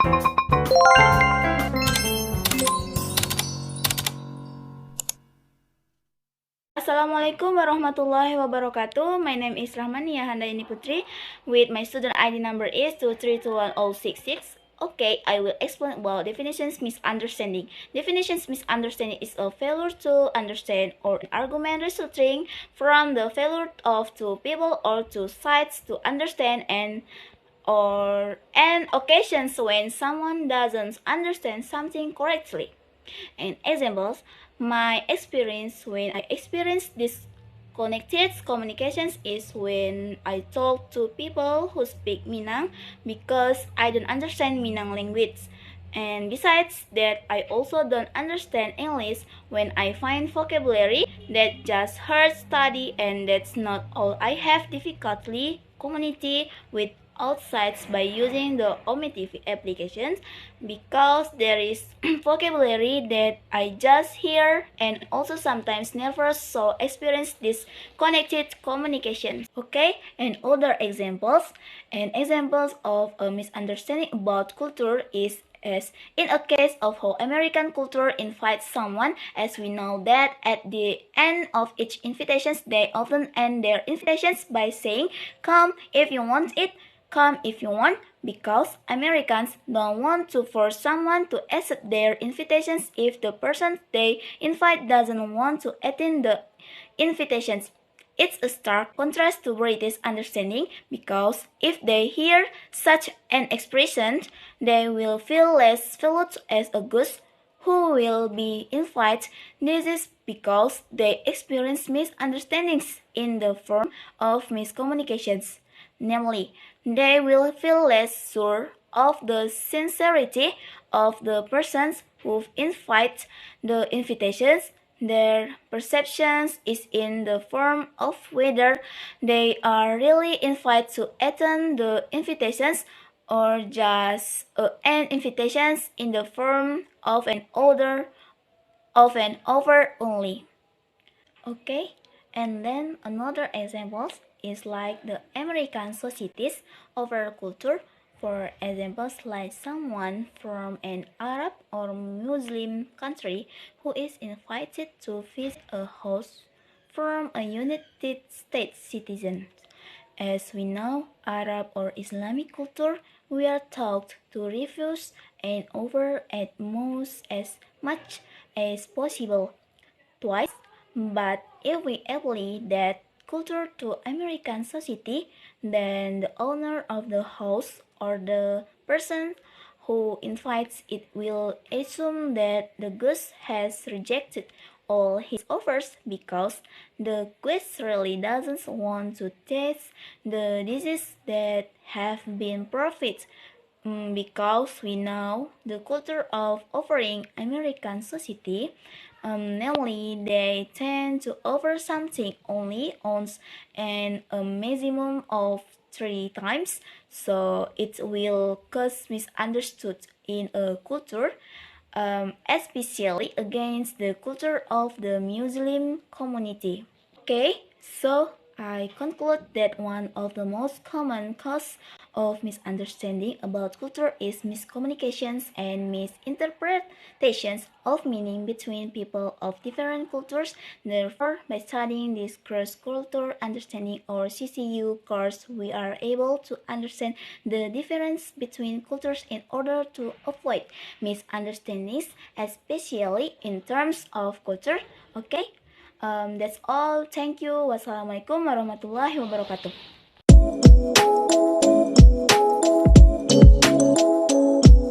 Assalamualaikum warahmatullahi wabarakatuh. My name is Rahmaniyah Handayani Putri. With my student ID number is 2321066. Okay, I will explain about definitions misunderstanding. Definitions misunderstanding is a failure to understand or an argument resulting from the failure of two people or two sides to understand and occasions when someone doesn't understand something correctly. And examples, my experience when I experience disconnected communications is when I talk to people who speak Minang because I don't understand Minang language. And besides that, I also don't understand English when I find vocabulary that just hard study, and that's not all. I have difficulty community with outsides by using the omitive applications because there is vocabulary that I just hear and also sometimes never so experience this connected communication. Okay, and other examples of a misunderstanding about culture is as in a case of how American culture invites someone, as we know that at the end of each invitation they often end their invitations by saying, "Come if you want it, come if you want," because Americans don't want to force someone to accept their invitations if the person they invite doesn't want to attend the invitations. It's a stark contrast to British understanding because if they hear such an expression, they will feel less valued as a guest who will be invited. This is because they experience misunderstandings in the form of miscommunications. Namely, they will feel less sure of the sincerity of the persons who invite the invitations. Their perceptions is in the form of whether they are really invited to attend the invitations or just an invitations in the form of an offer only. Okay, and then another example is like the American societies over culture. For examples, like someone from an Arab or Muslim country who is invited to visit a house from a United States citizen. As we know, Arab or Islamic culture, we are taught to refuse and over at most as much as possible twice, but if we apply that culture to American society, then the owner of the house or the person who invites it will assume that the guest has rejected all his offers because the guest really doesn't want to taste the dishes that have been provided. Because we know the culture of offering American society, namely they tend to offer something only once and a maximum of 3 times, so it will cause misunderstood in a culture, especially against the culture of the Muslim community. Okay, so I conclude that one of the most common causes of misunderstanding about culture is miscommunications and misinterpretations of meaning between people of different cultures. Therefore, by studying this cross-cultural understanding or CCU course, we are able to understand the difference between cultures in order to avoid misunderstandings, especially in terms of culture. Okay? That's all. Thank you. Wassalamualaikum warahmatullahi wabarakatuh.